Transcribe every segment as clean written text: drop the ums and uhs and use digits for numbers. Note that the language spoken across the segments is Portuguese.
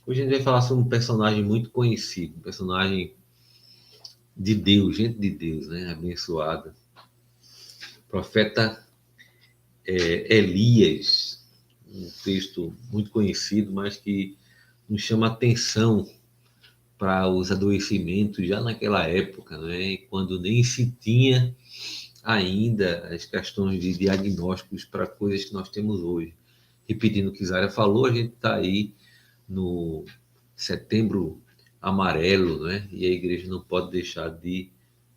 Hoje a gente vai falar sobre um personagem muito conhecido, um personagem de Deus, gente de Deus, né? Abençoada. Profeta Elias, um texto muito conhecido, mas que nos chama atenção para os adoecimentos já naquela época, né? Quando nem se tinha ainda as questões de diagnósticos para coisas que nós temos hoje. Repetindo o que Zara falou, a gente está aí no Setembro Amarelo, né? E a igreja não pode deixar de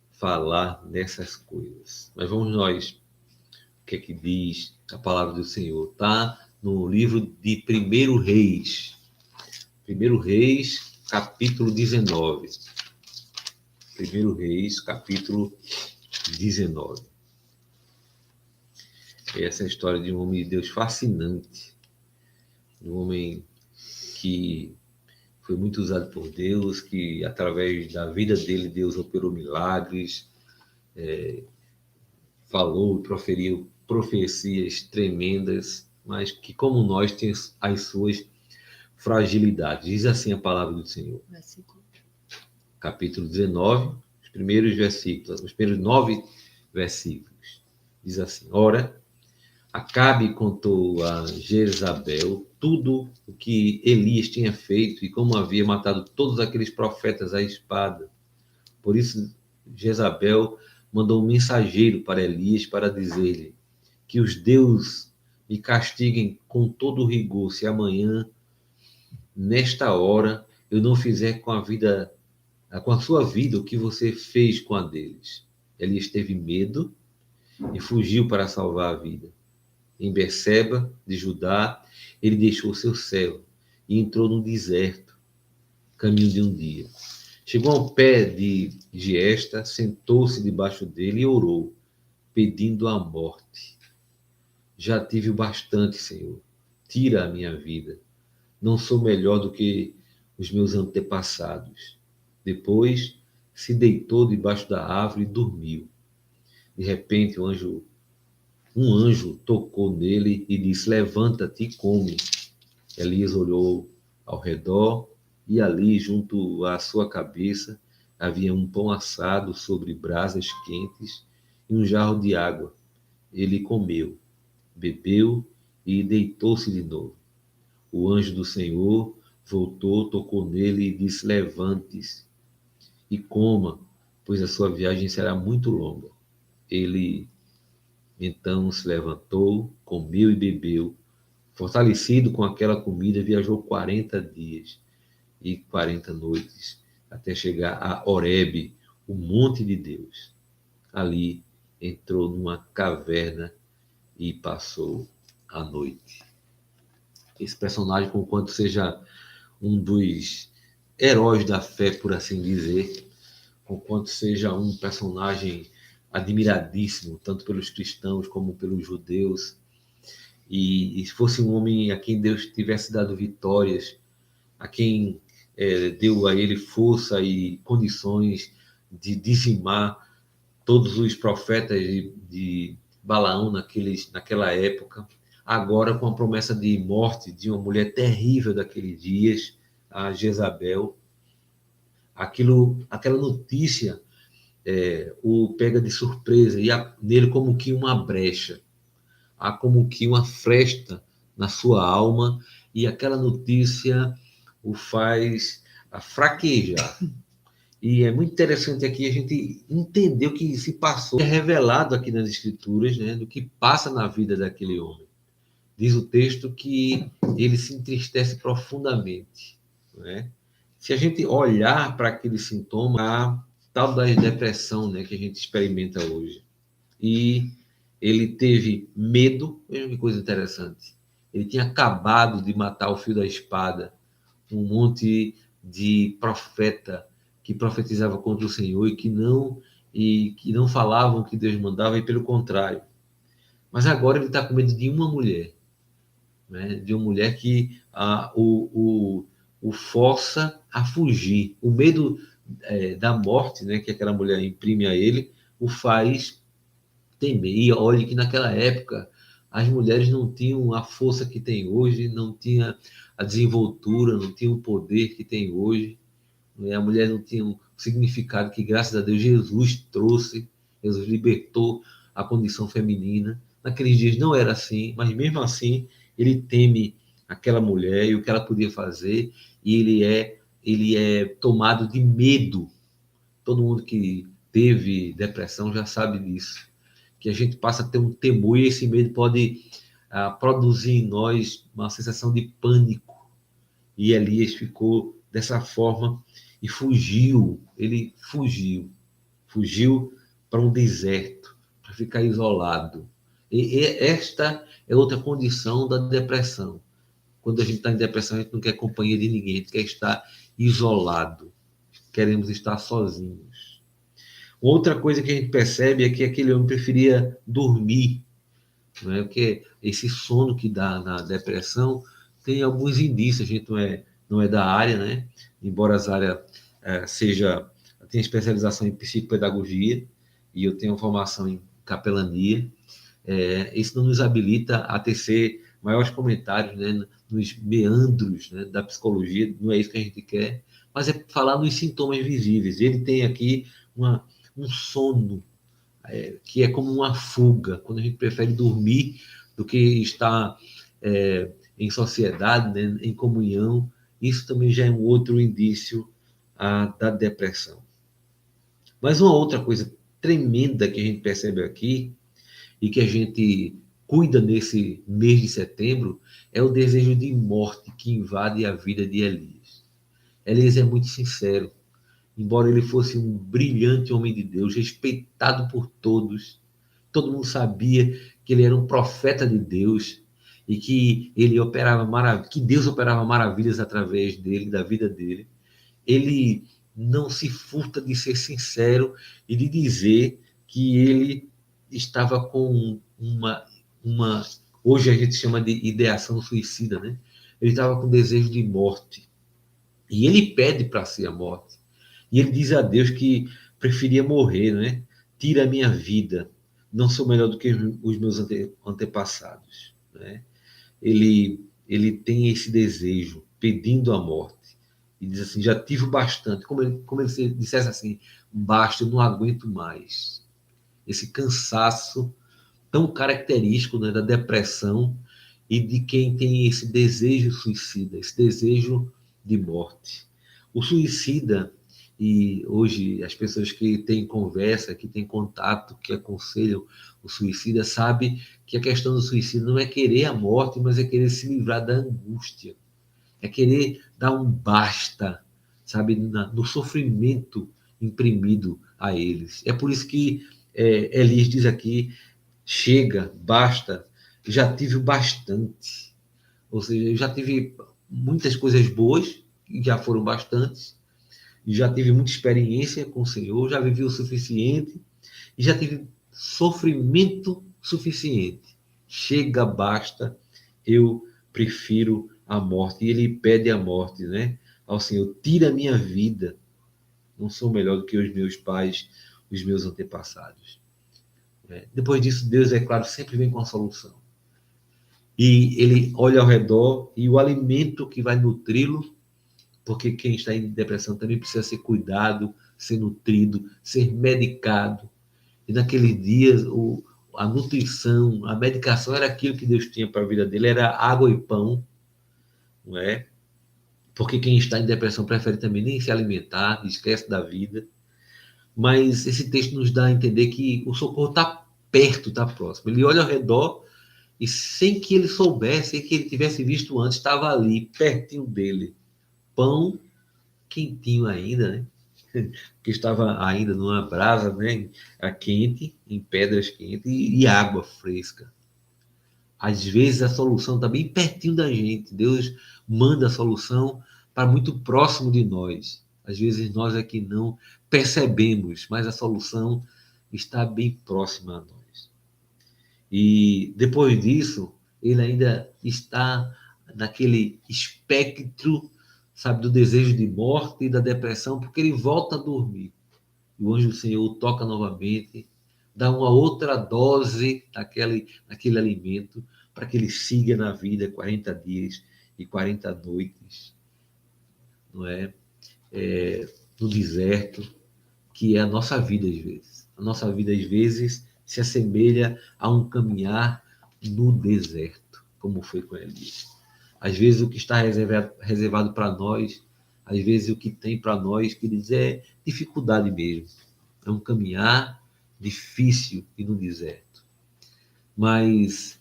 falar dessas coisas. Mas vamos nós, o que é que diz a palavra do Senhor? Está no livro de 1 Reis. 1 Reis, capítulo 19. 1 Reis, capítulo 19. Essa é a história de um homem de Deus fascinante. Um homem que foi muito usado por Deus, que através da vida dele Deus operou milagres, falou e proferiu profecias tremendas, mas que, como nós, tem as suas fragilidades. Diz assim a palavra do Senhor. Capítulo 19, os primeiros versículos, os primeiros 9 versículos. Diz assim: Ora, Acabe contou a Jezabel tudo o que Elias tinha feito e como havia matado todos aqueles profetas à espada. Por isso, Jezabel mandou um mensageiro para Elias para dizer-lhe que os deuses me castiguem com todo rigor se amanhã, nesta hora, eu não fizer com a sua vida o que você fez com a deles. Elias teve medo e fugiu para salvar a vida. Em Berseba, de Judá, ele deixou seu servo e entrou no deserto, caminho de um dia. Chegou ao pé de Giesta, sentou-se debaixo dele e orou, pedindo a morte. Já tive o bastante, Senhor. Tira a minha vida. Não sou melhor do que os meus antepassados. Depois se deitou debaixo da árvore e dormiu. De repente, um anjo tocou nele e disse: Levanta-te e come. Elias olhou ao redor e ali, junto à sua cabeça, havia um pão assado sobre brasas quentes e um jarro de água. Ele comeu, bebeu e deitou-se de novo. O anjo do Senhor voltou, tocou nele e disse: Levante-se e coma, pois a sua viagem será muito longa. Ele então se levantou, comeu e bebeu. Fortalecido com aquela comida, viajou 40 dias e 40 noites até chegar a Horebe, o monte de Deus. Ali entrou numa caverna e passou a noite. Esse personagem, conquanto seja um dos heróis da fé, por assim dizer, conquanto seja um personagem admiradíssimo, tanto pelos cristãos como pelos judeus, e se fosse um homem a quem Deus tivesse dado vitórias, a quem deu a ele força e condições de dizimar todos os profetas de Balaão naquela época, agora com a promessa de morte de uma mulher terrível daqueles dias, a Jezabel, aquela notícia o pega de surpresa e há nele como que uma brecha, há como que uma fresta na sua alma e aquela notícia o faz fraquejar. E é muito interessante aqui a gente entender o que se passou, é revelado aqui nas Escrituras, né, do que passa na vida daquele homem. Diz o texto que ele se entristece profundamente. Né? Se a gente olhar para aquele sintoma, a tal da depressão, né, que a gente experimenta hoje, e ele teve medo, veja que coisa interessante. Ele tinha acabado de matar o fio da espada, um monte de profeta que profetizava contra o Senhor e que não falavam o que Deus mandava, e pelo contrário. Mas agora ele está com medo de uma mulher, né? De uma mulher que o força a fugir. O medo da morte, né, que aquela mulher imprime a ele, o faz temer. E olhe que naquela época as mulheres não tinham a força que tem hoje, não tinha a desenvoltura, não tinha o poder que tem hoje. A mulher não tinha o significado que, graças a Deus, Jesus trouxe. Jesus libertou a condição feminina. Naqueles dias não era assim, mas mesmo assim, ele teme aquela mulher e o que ela podia fazer, e ele é tomado de medo. Todo mundo que teve depressão já sabe disso, que a gente passa a ter um temor e esse medo pode produzir em nós uma sensação de pânico. E Elias ficou dessa forma e fugiu. Ele fugiu para um deserto, para ficar isolado. E esta é outra condição da depressão. Quando a gente está em depressão, a gente não quer companhia de ninguém, a gente quer estar isolado, queremos estar sozinhos. Outra coisa que a gente percebe é que aquele homem preferia dormir, não é? Porque esse sono que dá na depressão tem alguns indícios, a gente não é da área, né? Embora as áreas tenha especialização em psicopedagogia e eu tenho formação em capelania, isso não nos habilita a tecer maiores comentários, né, nos meandros, né, da psicologia, não é isso que a gente quer, mas é falar nos sintomas visíveis. Ele tem aqui um sono que é como uma fuga, quando a gente prefere dormir do que estar em sociedade, né, em comunhão. Isso também já é um outro indício da depressão. Mas uma outra coisa tremenda que a gente percebe aqui e que a gente cuida nesse mês de setembro é o desejo de morte que invade a vida de Elias. Elias é muito sincero. Embora ele fosse um brilhante homem de Deus, respeitado por todos, todo mundo sabia que ele era um profeta de Deus e que que Deus operava maravilhas através dele, da vida dele. Ele não se furta de ser sincero e de dizer que ele estava com uma hoje a gente chama de ideação suicida, né? Ele estava com desejo de morte. E ele pede para si a morte. E ele diz a Deus que preferia morrer, né? Tira a minha vida. Não sou melhor do que os meus antepassados, né? Ele tem esse desejo, pedindo a morte. E diz assim, já tive bastante. Como ele dissesse assim, basta, eu não aguento mais. Esse cansaço tão característico, né, da depressão e de quem tem esse desejo suicida, esse desejo de morte. O suicida, e hoje as pessoas que têm conversa, que têm contato, que aconselham o suicida, sabem que a questão do suicídio não é querer a morte, mas é querer se livrar da angústia, é querer dar um basta, sabe, no sofrimento imprimido a eles. É por isso que Elias diz aqui, chega, basta, já tive bastante. Ou seja, eu já tive muitas coisas boas, que já foram bastantes, já tive muita experiência com o Senhor, já vivi o suficiente, e já tive sofrimento suficiente. Chega, basta, eu prefiro a morte. E ele pede a morte, né? Ao Senhor, tira a minha vida. Não sou melhor do que os meus pais, os meus antepassados. Depois disso, Deus, é claro, sempre vem com a solução. E ele olha ao redor e o alimento que vai nutri-lo, porque quem está em depressão também precisa ser cuidado, ser nutrido, ser medicado. E naqueles dias, a nutrição, a medicação era aquilo que Deus tinha para a vida dele, era água e pão, não é? Porque quem está em depressão prefere também nem se alimentar, esquece da vida. Mas esse texto nos dá a entender que o socorro está perto, está próximo. Ele olha ao redor e, sem que ele soubesse, sem que ele tivesse visto antes, estava ali, pertinho dele. Pão quentinho ainda, né? Que estava ainda numa brasa, né? Quente, em pedras quentes, e água fresca. Às vezes a solução está bem pertinho da gente. Deus manda a solução para muito próximo de nós. Às vezes nós é que não percebemos, mas a solução está bem próxima a nós. E depois disso, ele ainda está naquele espectro, sabe, do desejo de morte e da depressão, porque ele volta a dormir. E o anjo do Senhor o toca novamente, dar uma outra dose daquele alimento para que ele siga na vida 40 dias e 40 noites, não é? No deserto, que é a nossa vida às vezes. A nossa vida às vezes se assemelha a um caminhar no deserto, como foi com Elias. Às vezes o que está reservado para nós, às vezes o que tem para nós, que diz é dificuldade mesmo. É um caminhar difícil e no deserto. Mas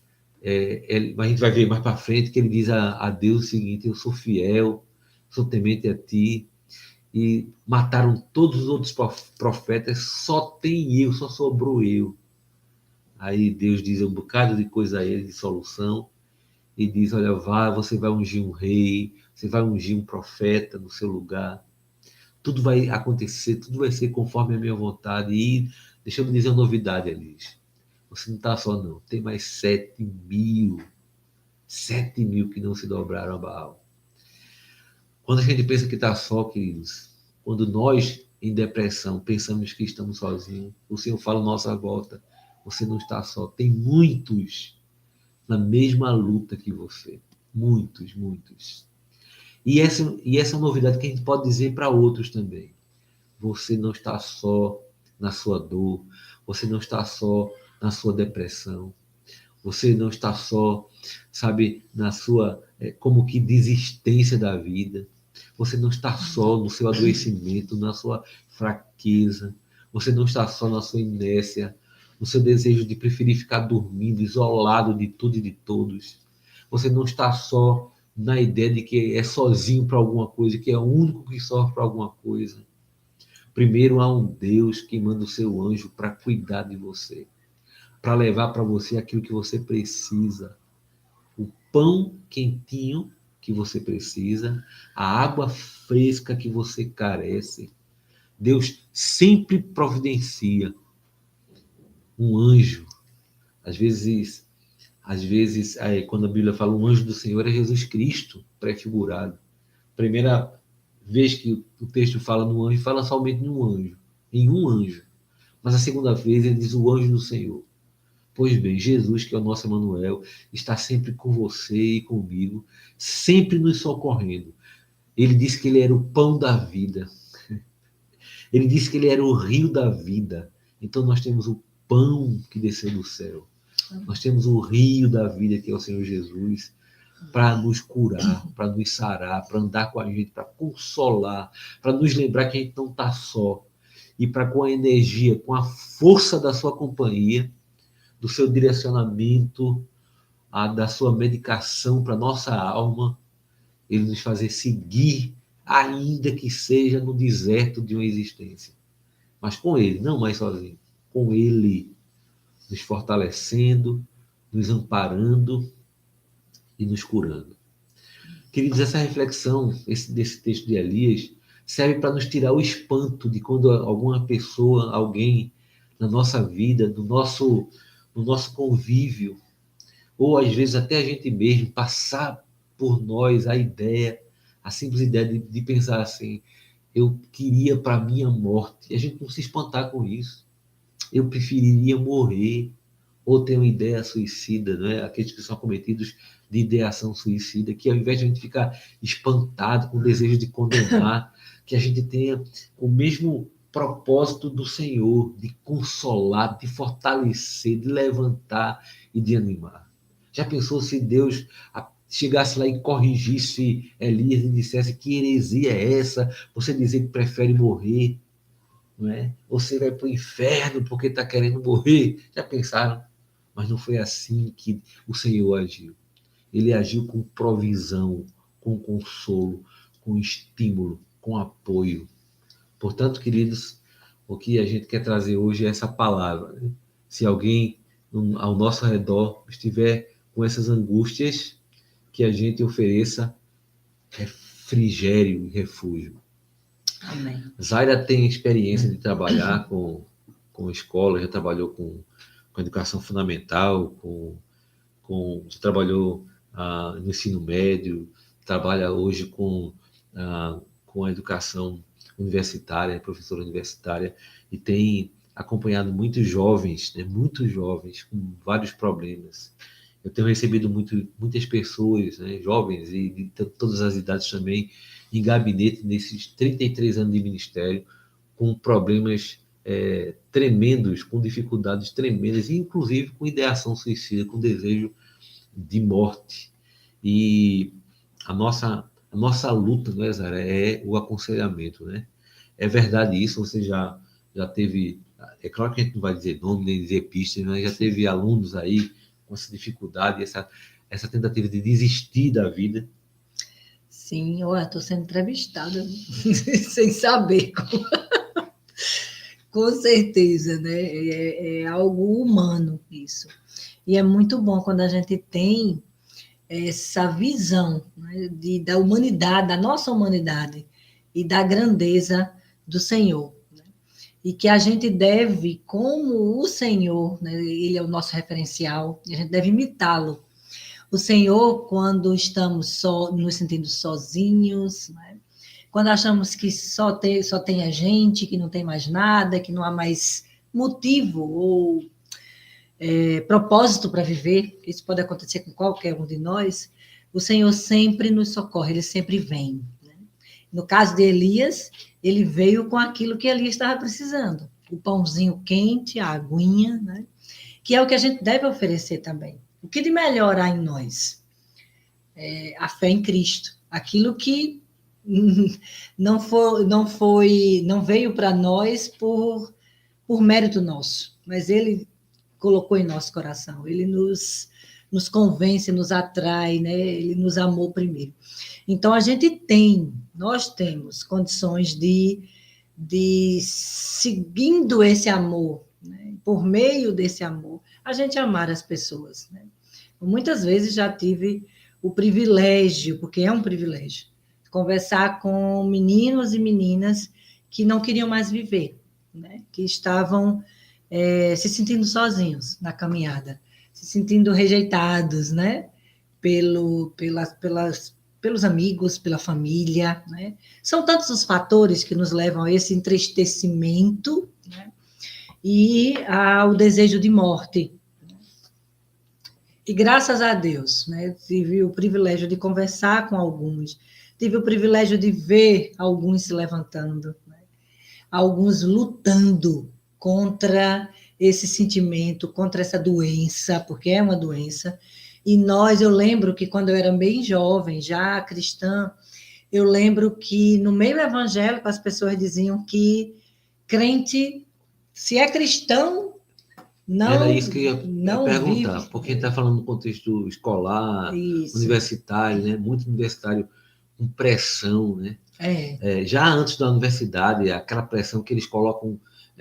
a gente vai ver mais para frente que ele diz a Deus o seguinte: eu sou fiel, sou temente a ti, e mataram todos os outros profetas, só tem eu, só sobrou eu. Aí Deus diz um bocado de coisa a ele, de solução, e diz: olha, vá, você vai ungir um rei, você vai ungir um profeta no seu lugar, tudo vai acontecer, tudo vai ser conforme a minha vontade. E deixa eu me dizer uma novidade, Elis. Você não está só, não. Tem mais 7.000 que não se dobraram a Baal. Quando a gente pensa que está só, queridos, quando nós, em depressão, pensamos que estamos sozinhos, o Senhor fala à nossa volta: você não está só. Tem muitos na mesma luta que você. Muitos, muitos. E essa é uma novidade que a gente pode dizer para outros também. Você não está só na sua dor, você não está só na sua depressão, você não está só, sabe, na sua, como que desistência da vida. Você não está só no seu adoecimento, na sua fraqueza. Você não está só na sua inércia, no seu desejo de preferir ficar dormindo, isolado de tudo e de todos. Você não está só na ideia de que é sozinho para alguma coisa, que é o único que sofre para alguma coisa. Primeiro, há um Deus que manda o seu anjo para cuidar de você, para levar para você aquilo que você precisa. O pão quentinho que você precisa, a água fresca que você carece. Deus sempre providencia um anjo. Às vezes, quando a Bíblia fala um anjo do Senhor, é Jesus Cristo prefigurado. Primeira vez que o texto fala no anjo, fala somente em um anjo. Mas a segunda vez ele diz o anjo do Senhor. Pois bem, Jesus, que é o nosso Emanuel, está sempre com você e comigo, sempre nos socorrendo. Ele disse que ele era o pão da vida. Ele disse que ele era o rio da vida. Então nós temos o pão que desceu do céu. Nós temos o rio da vida, que é o Senhor Jesus, para nos curar, para nos sarar, para andar com a gente, para consolar, para nos lembrar que a gente não está só. E para, com a energia, com a força da sua companhia, do seu direcionamento, da sua medicação para nossa alma, ele nos fazer seguir, ainda que seja no deserto de uma existência. Mas com ele, não mais sozinho, com ele, nos fortalecendo, nos amparando e nos curando. Queridos, essa reflexão desse texto de Elias serve para nos tirar o espanto de quando alguma pessoa, alguém na nossa vida, no nosso convívio, ou às vezes até a gente mesmo, passar por nós a simples ideia de pensar assim: eu queria para minha morte. E a gente não se espantar com isso. Eu preferiria morrer, ou ter uma ideia suicida, né? Aqueles que são cometidos de ideação suicida, que ao invés de a gente ficar espantado com o desejo de condenar, que a gente tenha o mesmo propósito do Senhor, de consolar, de fortalecer, de levantar e de animar. Já pensou se Deus chegasse lá e corrigisse Elias e dissesse: que heresia é essa? Você dizer que prefere morrer, não é? Você vai para o inferno porque está querendo morrer. Já pensaram? Mas não foi assim que o Senhor agiu. Ele agiu com provisão, com consolo, com estímulo, com apoio. Portanto, queridos, o que a gente quer trazer hoje é essa palavra, né? Se alguém ao nosso redor estiver com essas angústias, que a gente ofereça refrigério e refúgio. Amém. Zaira tem experiência de trabalhar com escola, já trabalhou com educação fundamental, já trabalhou no ensino médio, trabalha hoje com a educação universitária, é professora universitária, e tem acompanhado muitos jovens, né, muitos jovens com vários problemas. Eu tenho recebido muitas pessoas, né, jovens e de todas as idades também, em gabinete nesses 33 anos de ministério, com problemas tremendos, com dificuldades tremendas, inclusive com ideação suicida, com desejo de morte. E a nossa luta, né, Zara, é o aconselhamento, né? É verdade isso, você já teve, é claro que a gente não vai dizer nome, nem dizer pistas, mas já teve alunos aí com essa dificuldade, essa tentativa de desistir da vida. Sim, olha, estou sendo entrevistada sem saber. Com certeza, né? É algo humano isso. E é muito bom quando a gente tem essa visão, né, da humanidade, da nossa humanidade e da grandeza do Senhor. Né? E que a gente deve, como o Senhor, né, ele é o nosso referencial, a gente deve imitá-lo. O Senhor, quando estamos nos sentindo sozinhos, né? Quando achamos que só tem a gente, que não tem mais nada, que não há mais motivo ou propósito para viver, isso pode acontecer com qualquer um de nós, o Senhor sempre nos socorre, ele sempre vem. Né? No caso de Elias, ele veio com aquilo que Elias estava precisando, o pãozinho quente, a aguinha, né? Que é o que a gente deve oferecer também. O que de melhor há em nós? A fé em Cristo, aquilo que não veio para nós por mérito nosso, mas ele colocou em nosso coração, ele nos convence, nos atrai, né? Ele nos amou primeiro. Então, nós temos condições de seguindo esse amor, né? Por meio desse amor, a gente amar as pessoas. Né? Muitas vezes já tive o privilégio, porque é um privilégio, de conversar com meninos e meninas que não queriam mais viver, né? Que estavam se sentindo sozinhos na caminhada, se sentindo rejeitados, né? Pelos amigos, pela família, né? São tantos os fatores que nos levam a esse entristecimento, né? E ao desejo de morte. E graças a Deus, né? Tive o privilégio de conversar com alguns, tive o privilégio de ver alguns se levantando, né? Alguns lutando contra esse sentimento, contra essa doença, porque é uma doença. E eu lembro que quando eu era bem jovem, já cristã, eu lembro que no meio evangélico as pessoas diziam que crente, se é cristão, Era não isso que eu ia não perguntar, vive. porque a gente está falando no contexto escolar, Isso, universitário, né? Muito universitário com pressão, né? é, Já antes da universidade, aquela pressão que eles colocam,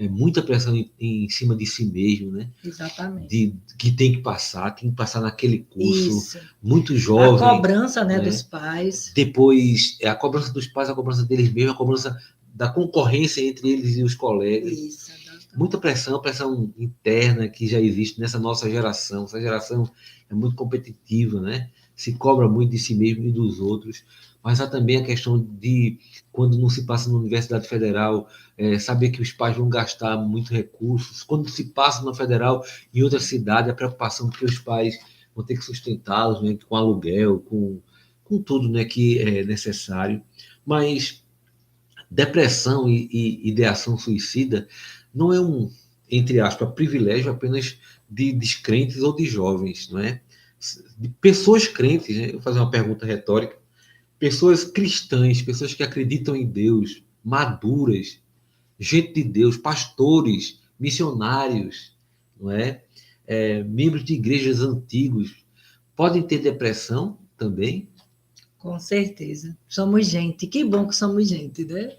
muita pressão em cima de si mesmo, né? exatamente. De que tem que passar naquele curso, Isso. muito A jovem, cobrança, né, dos né? pais. Depois, a cobrança dos pais, a cobrança deles mesmos, a cobrança da concorrência entre eles e os colegas. Isso, Muita exatamente. pressão interna que já existe nessa nossa geração. Essa geração é muito competitiva, né? Se cobra muito de si mesmo e dos outros. Mas há também a questão de, quando não se passa na Universidade Federal, saber que os pais vão gastar muito recursos. Quando se passa na Federal, em outra cidade, a preocupação que os pais vão ter que sustentá-los, né, com aluguel, com tudo, né, que é necessário. Mas depressão e ideação suicida não é entre aspas, privilégio apenas de descrentes ou de jovens, não é? De pessoas crentes, né? Eu vou fazer uma pergunta retórica. Pessoas cristãs, pessoas que acreditam em Deus, maduras, gente de Deus, pastores, missionários, não é? Membros de igrejas antigos, podem ter depressão também? Com certeza. Somos gente. Que bom que somos gente, né?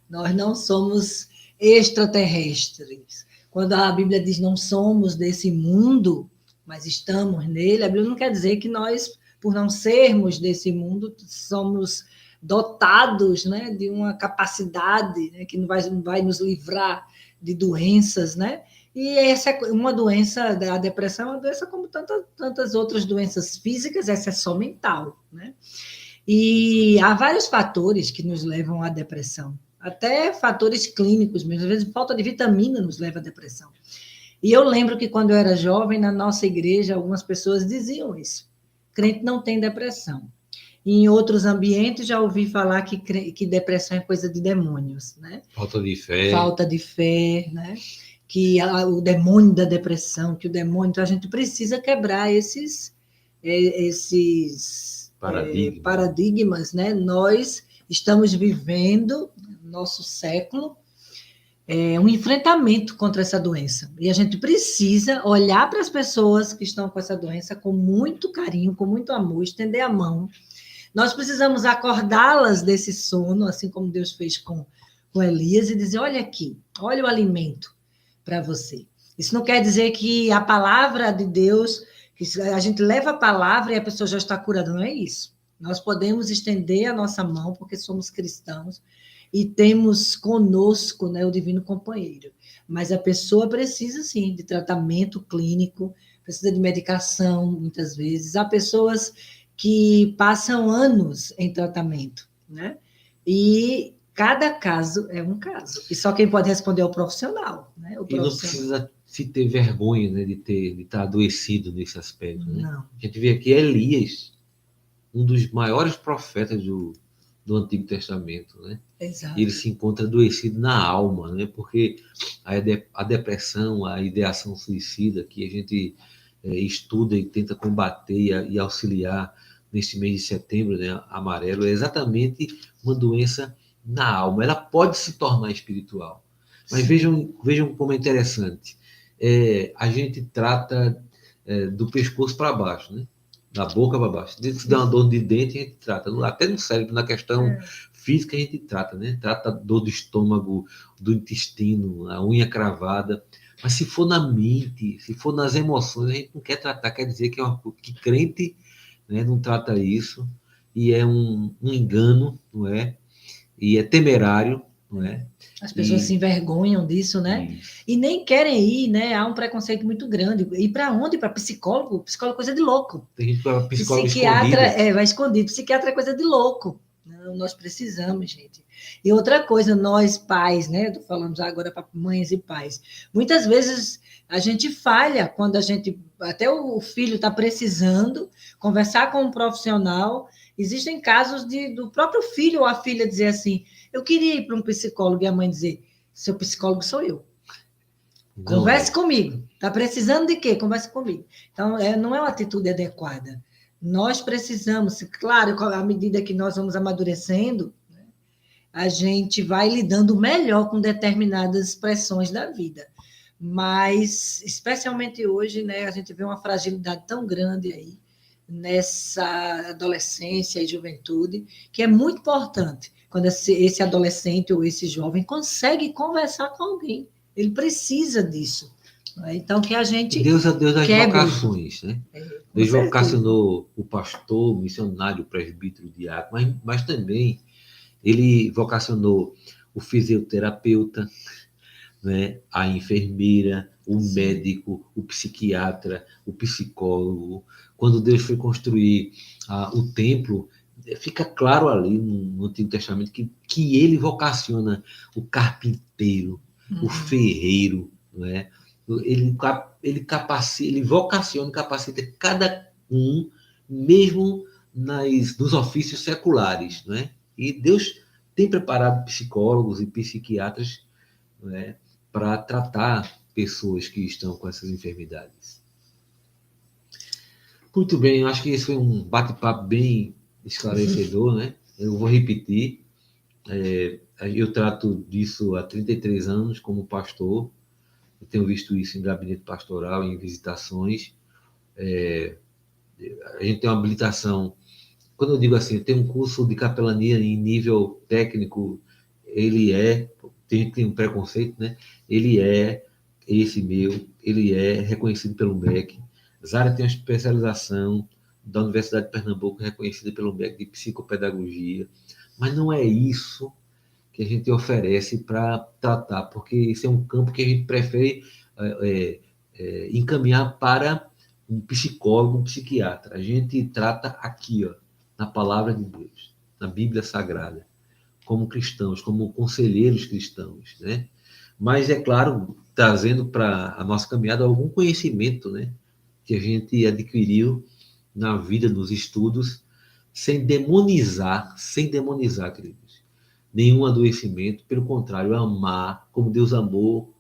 Nós não somos extraterrestres. Quando a Bíblia diz não somos desse mundo, mas estamos nele, a Bíblia não quer dizer que nós, por não sermos desse mundo, somos dotados, né, de uma capacidade, né, que não vai nos livrar de doenças, né? E essa é uma doença, a depressão é uma doença como tantas outras doenças físicas, essa é só mental, né? E há vários fatores que nos levam à depressão, até fatores clínicos mesmo. Às vezes, falta de vitamina nos leva à depressão. E eu lembro que quando eu era jovem, na nossa igreja, algumas pessoas diziam isso. Crente não tem depressão. E em outros ambientes, já ouvi falar que depressão é coisa de demônios, né? Falta de fé. Falta de fé, né? Que o demônio da depressão, que o demônio... Então, a gente precisa quebrar esses paradigmas, né? Nós estamos vivendo, nosso século, um enfrentamento contra essa doença. E a gente precisa olhar para as pessoas que estão com essa doença com muito carinho, com muito amor, estender a mão. Nós precisamos acordá-las desse sono, assim como Deus fez com Elias, e dizer: olha aqui, olha o alimento para você. Isso não quer dizer que a palavra de Deus, que a gente leva a palavra e a pessoa já está curada, não é isso. Nós podemos estender a nossa mão, porque somos cristãos, e temos conosco, né, o divino companheiro. Mas a pessoa precisa, sim, de tratamento clínico, precisa de medicação, muitas vezes. Há pessoas que passam anos em tratamento, né? E cada caso é um caso. E só quem pode responder é o profissional, né? O profissional. E não precisa se ter vergonha, né, de estar adoecido nesse aspecto, né? Não. A gente vê aqui Elias, um dos maiores profetas do Antigo Testamento, né? Exato. Ele se encontra adoecido na alma, né? Porque a depressão, a ideação suicida que a gente estuda e tenta combater e auxiliar neste mês de setembro, né, amarelo, é exatamente uma doença na alma. Ela pode se tornar espiritual. Mas vejam como é interessante. A gente trata do pescoço para baixo, né? Da boca para baixo. Se dá uma dor de dente, a gente trata. Até no cérebro, na questão física, a gente trata, né? Trata a dor do estômago, do intestino, a unha cravada. Mas se for na mente, se for nas emoções, a gente não quer tratar. Quer dizer que crente, né, não trata isso. E é um engano, não é? E é temerário, não é? As pessoas se envergonham disso, né? Isso. E nem querem ir, né? Há um preconceito muito grande. Ir para onde? Para psicólogo? Psicólogo é coisa de louco. Tem gente que vai para psicólogo psiquiatra vai escondido. Psiquiatra é coisa de louco. Não, nós precisamos, gente. E outra coisa, nós pais, né? Falamos agora para mães e pais. Muitas vezes a gente falha quando a gente, até o filho está precisando conversar com um profissional. Existem casos do próprio filho ou a filha dizer assim: eu queria ir para um psicólogo, e a mãe dizer: seu psicólogo sou eu. Converse comigo. Está precisando de quê? Converse comigo. Então, não é uma atitude adequada. Nós precisamos, claro, à medida que nós vamos amadurecendo, né, a gente vai lidando melhor com determinadas pressões da vida. Mas, especialmente hoje, né, a gente vê uma fragilidade tão grande aí, nessa adolescência e juventude, que é muito importante quando esse adolescente ou esse jovem consegue conversar com alguém. Ele precisa disso. Então, que a gente. Deus é Deus das vocações, né? Deus vocacionou o pastor, o missionário, o presbítero, o diácono, mas também ele vocacionou o fisioterapeuta, né? A enfermeira, o médico, o psiquiatra, o psicólogo. Quando Deus foi construir o templo, fica claro ali no Antigo Testamento que ele vocaciona o carpinteiro, o ferreiro, não é? Ele vocaciona e capacita cada um, mesmo nos ofícios seculares, não é? E Deus tem preparado psicólogos e psiquiatras, não é, para tratar pessoas que estão com essas enfermidades. Muito bem, eu acho que esse foi um bate-papo bem esclarecedor, né? Eu vou repetir. Eu trato disso há 33 anos como pastor. Eu tenho visto isso em gabinete pastoral, em visitações. A gente tem uma habilitação. Quando eu digo assim, tem um curso de capelania em nível técnico, tem um preconceito, né? Ele é reconhecido pelo MEC. Zara tem uma especialização da Universidade de Pernambuco, reconhecida pelo MEC de psicopedagogia, mas não é isso que a gente oferece para tratar, porque esse é um campo que a gente prefere encaminhar para um psicólogo, um psiquiatra. A gente trata aqui, ó, na palavra de Deus, na Bíblia Sagrada, como cristãos, como conselheiros cristãos, né? Mas, é claro, trazendo para a nossa caminhada algum conhecimento, né? Que a gente adquiriu na vida, nos estudos, sem demonizar, queridos, nenhum adoecimento, pelo contrário, amar como Deus amou,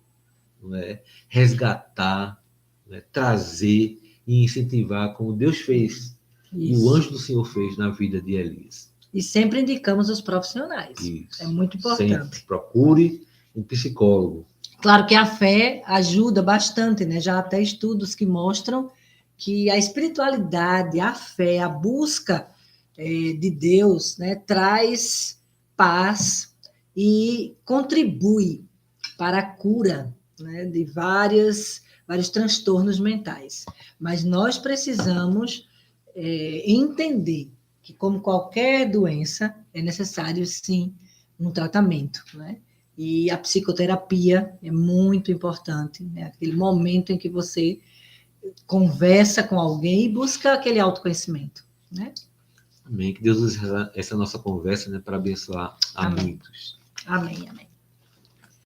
não é? Resgatar, né? Trazer e incentivar como Deus fez. E o anjo do Senhor fez na vida de Elias. E sempre indicamos os profissionais. Isso. É muito importante. Sempre. Procure um psicólogo. Claro que a fé ajuda bastante, né? Já há até estudos que mostram que a espiritualidade, a fé, a busca de Deus, né, traz paz e contribui para a cura, né, de vários transtornos mentais. Mas nós precisamos entender que, como qualquer doença, é necessário, sim, um tratamento, né? E a psicoterapia é muito importante, né? Aquele momento em que você conversa com alguém e busca aquele autoconhecimento, né? Amém. Que Deus use essa nossa conversa, né, para abençoar a Amém. muitos. Amém, amém.